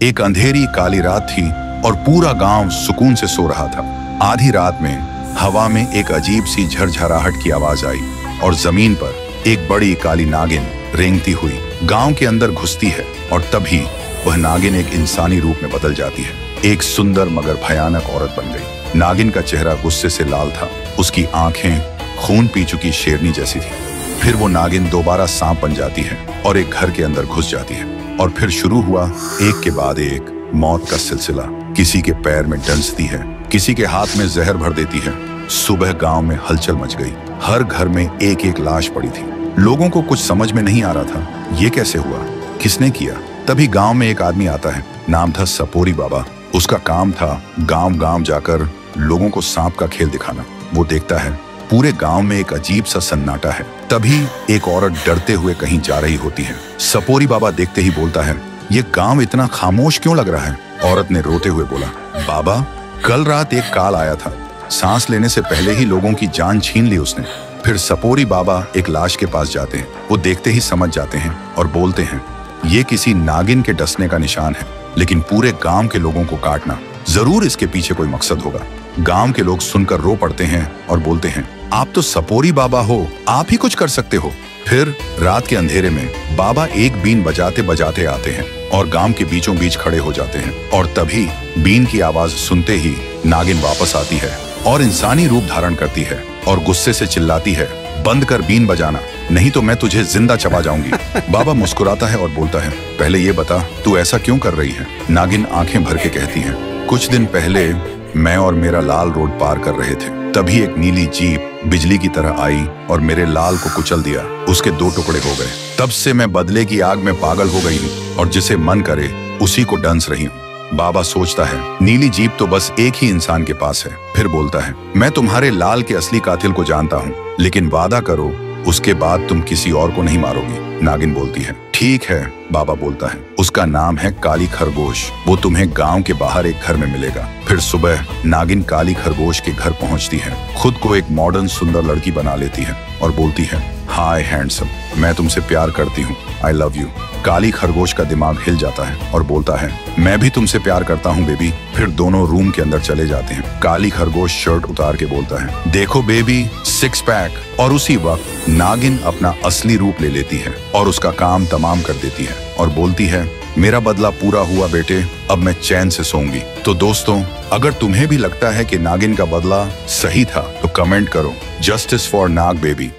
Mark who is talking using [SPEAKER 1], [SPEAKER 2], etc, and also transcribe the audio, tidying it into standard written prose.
[SPEAKER 1] एक अंधेरी काली रात थी और पूरा गांव सुकून से सो रहा था। आधी रात में हवा में एक अजीब सी झरझराहट की आवाज आई और जमीन पर एक बड़ी काली नागिन रेंगती हुई गांव के अंदर घुसती है और तभी वह नागिन एक इंसानी रूप में बदल जाती है। एक सुंदर मगर भयानक औरत बन गई। नागिन का चेहरा गुस्से से लाल था, उसकी आंखें खून पी चुकी शेरनी जैसी थी। फिर वो नागिन दोबारा सांप बन जाती है और एक घर के अंदर घुस जाती है और फिर शुरू हुआ एक के बाद एक मौत का सिलसिला। किसी के पैर में डंसती है, किसी के हाथ में जहर भर देती है। सुबह गांव में हलचल मच गई, हर घर में एक एक लाश पड़ी थी। लोगों को कुछ समझ में नहीं आ रहा था, ये कैसे हुआ, किसने किया। तभी गांव में एक आदमी आता है, नाम था सपोरी बाबा। उसका काम था गांव गांव जाकर लोगों को सांप का खेल दिखाना। वो देखता है पूरे गांव में एक अजीब सा सन्नाटा है। तभी एक औरत डरते हुए कहीं जा रही होती है। सपोरी बाबा देखते ही बोलता है, ये गांव इतना खामोश क्यों लग रहा है। औरत ने रोते हुए बोला, बाबा कल रात एक काल आया था, सांस लेने से पहले ही लोगों की जान छीन ली उसने। फिर सपोरी बाबा एक लाश के पास जाते हैं। वो देखते ही समझ जाते हैं और बोलते हैं, ये किसी नागिन के डसने का निशान है, लेकिन पूरे गांव के लोगों को काटना, जरूर इसके पीछे कोई मकसद होगा। गांव के लोग सुनकर रो पड़ते हैं और बोलते हैं, आप तो सपोरी बाबा हो, आप ही कुछ कर सकते हो। फिर रात के अंधेरे में बाबा एक बीन बजाते बजाते आते हैं और गांव के बीचों बीच खड़े हो जाते हैं। और तभी बीन की आवाज सुनते ही नागिन वापस आती है और इंसानी रूप धारण करती है और गुस्से से चिल्लाती है, बंद कर बीन बजाना, नहीं तो मैं तुझे जिंदा चबा जाऊंगी। बाबा मुस्कुराता है और बोलता है, पहले ये बता तू ऐसा क्यों कर रही है। नागिन आंखें भर के कहती है, कुछ दिन पहले मैं और मेरा लाल रोड पार कर रहे थे, तभी एक नीली जीप बिजली की तरह आई और मेरे लाल को कुचल दिया। उसके 2 टुकड़े हो गए। तब से मैं बदले की आग में पागल हो गई हूँ और जिसे मन करे उसी को डंस रही हूँ। बाबा सोचता है, नीली जीप तो बस एक ही इंसान के पास है। फिर बोलता है, मैं तुम्हारे लाल के असली कातिल को जानता हूँ, लेकिन वादा करो उसके बाद तुम किसी और को नहीं मारोगी। नागिन बोलती है, ठीक है। बाबा बोलता है, उसका नाम है काली खरगोश, वो तुम्हें गांव के बाहर एक घर में मिलेगा। फिर सुबह नागिन काली खरगोश के घर पहुंचती है, खुद को एक मॉडर्न सुंदर लड़की बना लेती है और बोलती है, हाय हैंडसम, मैं तुमसे प्यार करती हूँ, आई लव यू। काली खरगोश का दिमाग हिल जाता है और बोलता है, मैं भी तुमसे प्यार करता हूँ बेबी। फिर दोनों रूम के अंदर चले जाते हैं। काली खरगोश शर्ट उतार के बोलता है, देखो बेबी, 6 पैक। और उसी वक्त नागिन अपना असली रूप ले लेती है और उसका काम तमाम कर देती है और बोलती है, मेरा बदला पूरा हुआ बेटे, अब मैं चैन से सोऊंगी। तो दोस्तों, अगर तुम्हें भी लगता है कि नागिन का बदला सही था तो कमेंट करो, जस्टिस फॉर नाग बेबी।